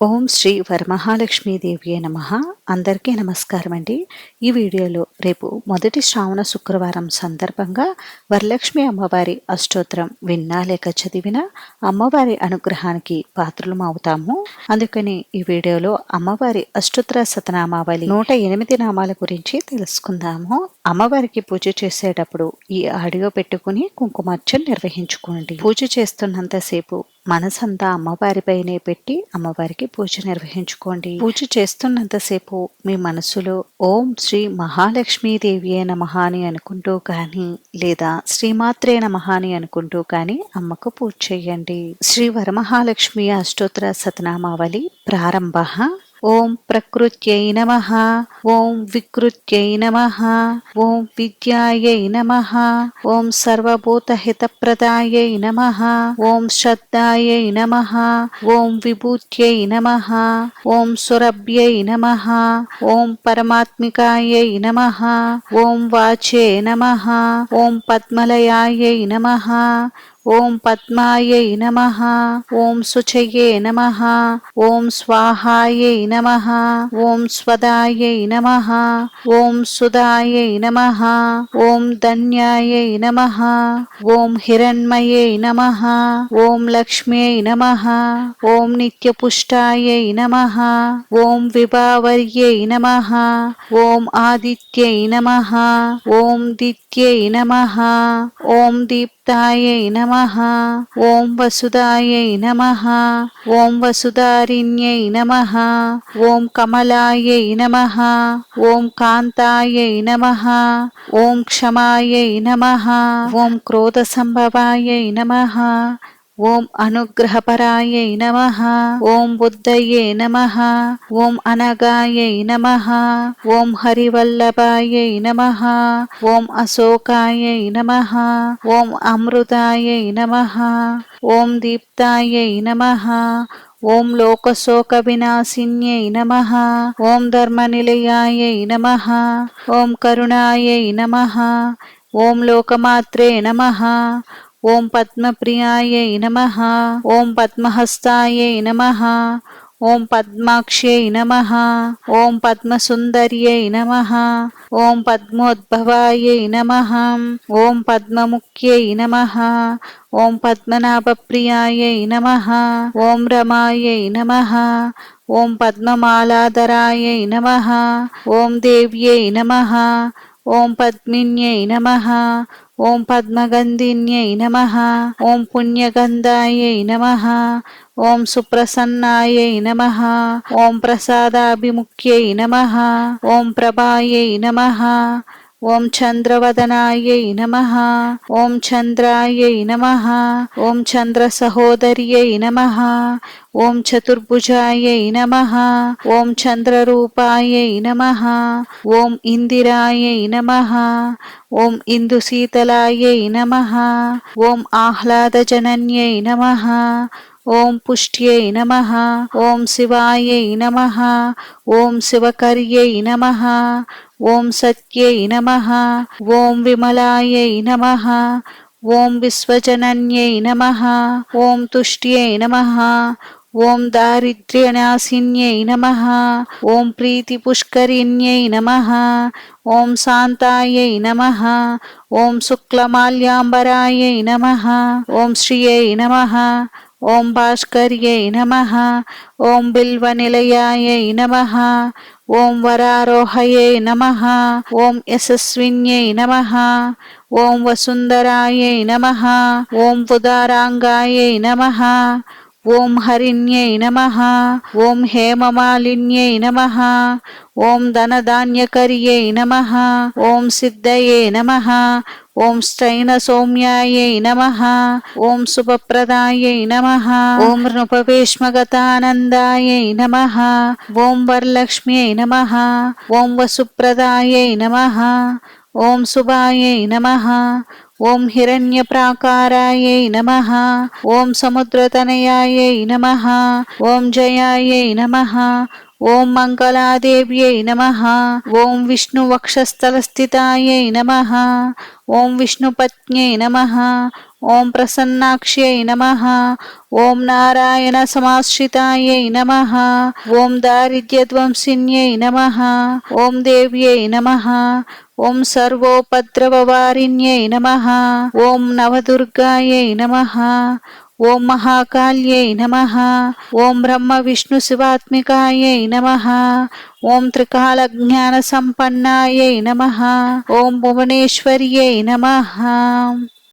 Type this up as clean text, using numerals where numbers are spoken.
ఓం శ్రీ వరమహాలక్ష్మీదేవియే నమః. అందరికీ నమస్కారం అండి. ఈ వీడియోలో రేపు మొదటి శ్రావణ శుక్రవారం సందర్భంగా వరలక్ష్మి అమ్మవారి అష్టోత్తరం విన్నా లేక చదివినా అమ్మవారి అనుగ్రహానికి పాత్రలం అవుతాము. అందుకని ఈ వీడియోలో అమ్మవారి అష్టోత్తర శతనామావళి 108 నామాల గురించి తెలుసుకుందాము. అమ్మవారికి పూజ చేసేటప్పుడు ఈ ఆడియో పెట్టుకుని కుంకుమార్చన నిర్వహించుకోండి. పూజ చేస్తున్నంతసేపు మనసంతా అమ్మవారిపైనే పెట్టి అమ్మవారికి పూజ నిర్వహించుకోండి. పూజ చేస్తున్నంతసేపు మీ మనసులో ఓం శ్రీ మహాలక్ష్మీదేవియే నమః అని అనుకుంటూ కానీ లేదా శ్రీమాత్రే నమః అని అనుకుంటూ కానీ అమ్మకు పూజ చేయండి. శ్రీ వరమహాలక్ష్మి అష్టోత్తర శతనామావళి ప్రారంభ. ఓం ప్రకృత్యై నమః, ఓం వికృత్యై నమః, ఓం విద్యాయై నమః, ఓం సర్వభూతహితప్రదాయై నమః, ఓం శ్రద్ధాయై నమః, ఓం విభూత్యై నమః, ఓం సురభ్యై నమః, ఓం పరమాత్మికాయై నమః, ఓం వాచే నమః, ఓం పద్మలయాయై నమః, ఓం పద్మాయై నమః, ఓం శుచయే నమః, ఓం స్వాహాయై నమః, ఓం స్వదాయై నమః, ఓం సుదాయై నమః, ఓం ధన్యాయై నమః, ఓం హిరణ్మయై నమః, ఓం లక్ష్మ్యై నమః, ఓం నిత్యపుష్టాయై నమః, ఓం విభావర్యై నమః, ఓం ఆదిత్యై నమః, ఓం దిత్యై నమః, ఓం దీప్తాయై నమః, ఓం వసుదాయై నమః, ఓం వసుధారిణ్యై నమః, ఓం కమలాయై నమః, ఓం కాంతాయై నమః, ఓం క్షమాయై నమః, ఓం క్రోధ సంభవాయై నమః, ఓం అనుగ్రహపరాయై నమః, ఓం బుద్ధయే నమః, ఓం అనగాయై నమః, ఓం హరివల్లభాయై నమః, ఓం అశోకాయై నమః, ఓం అమృతాయై నమః, ఓం దీప్తాయై నమః, ఓం లోకశోక వినాశిన్యై నమః, ఓం ధర్మనిలయాయై నమః, ఓం కరుణాయై నమః, ఓం లోకమాత్రే నమః, ఓం పద్మప్రియాయై నమః, ఓం పద్మహస్తాయై నమః, ఓం పద్మాక్ష్యై నమః, ఓం పద్మసుందర్యై నమః, ఓం పద్మోద్భవాయై నమః, ఓం పద్మముఖ్యై నమః, ఓం పద్మనాభప్రియాయై నమః, ఓం రమాయై నమః, ఓం పద్మమాలాధరాయై నమః, ఓం దేవ్యై నమః, ఓం పద్మిన్యై నమః, ఓం పద్మగంధిన్యై నమః, ఓం పుణ్యగంధాయై నమః, ఓం సుప్రసన్నాయై నమః, ఓం ప్రసాదాభిముఖ్యై నమః, ఓం ప్రభాయై నమః, ఓం చంద్రవదనాయై నమః, ఓం చంద్రాయై నమః, ఓం చంద్ర సహోదర్యై నమః, ఓం చతుర్భుజాయై నమః, ఓం చంద్రరూపాయై నమః, ఓం ఇందిరాయై నమః, ఓం ఇందుశీతలాయై నమః, ఓం ఆహ్లాదజనన్యై నమః, ఓం పుష్ట్యై నమః, ఓం శివాయై నమః, ఓం శివకర్యై నమః, ఓం సత్యై నమః, ఓం విమలాయై నమః, ఓం విశ్వజనన్యై నమః, ఓం తుష్ట్యై నమః, ఓం దారిద్ర్యనాశిన్యై నమః, ఓం ప్రీతిపుష్కరిణ్యై నమః, ఓం శాంతాయై నమః, ఓం శుక్లమాల్యాంబరాయై నమః, ఓం శ్రియై నమః, ఓం భాస్కర్యై నమః, ఓం బిల్వనిలయాయై నమః, ఓం వరారోహయే నమః, ఓం యశస్విన్యై నమః, ఓం వసుంధరాయై నమః, ఓం ఉదారాంగాయై నమః, ఓం హరిణ్యై నమః, ఓం హేమమాలిన్యై నమః, ఓం ధనధాన్యకర్యై నమః, ఓం సిద్ధయే నమః, ఓం స్త్రైణ సౌమ్యాయై నమః, ఓం శుభప్రదాయై నమః, ఓం నృపవేష్మగతానందాయై నమః, ఓం వరలక్ష్మ్యై నమః, ఓం వసుప్రదాయై నమః, ఓం శుభాయై నమః, ఓం హిరణ్యప్రాకారాయై నమః, ఓం సముద్రతనయాయై నమః, ఓం జయాయై నమః, ఓం మంగళాదేవ్యై నమః. ఓం విష్ణువక్షస్థలస్థితాయై నమః. ఓం విష్ణుపత్న్యై నమః. ఓం ప్రసన్నాక్ష్యై నమః. ఓం నారాయణ సమాశ్రితాయై నమః. ఓం దారిద్ర్యధ్వంసిన్యై నమః. ఓం దేవ్యై నమః. ఓం సర్వోపద్రవవారిణ్యై నమః. ఓం నవదుర్గాయై నమః. ఓం మహాకాళ్యై నమః. ఓం బ్రహ్మ విష్ణు శివాత్మికాయై నమః. ఓం త్రికాల జ్ఞాన సంపన్నాయై నమః. ఓం భువనేశ్వర్యై నమః.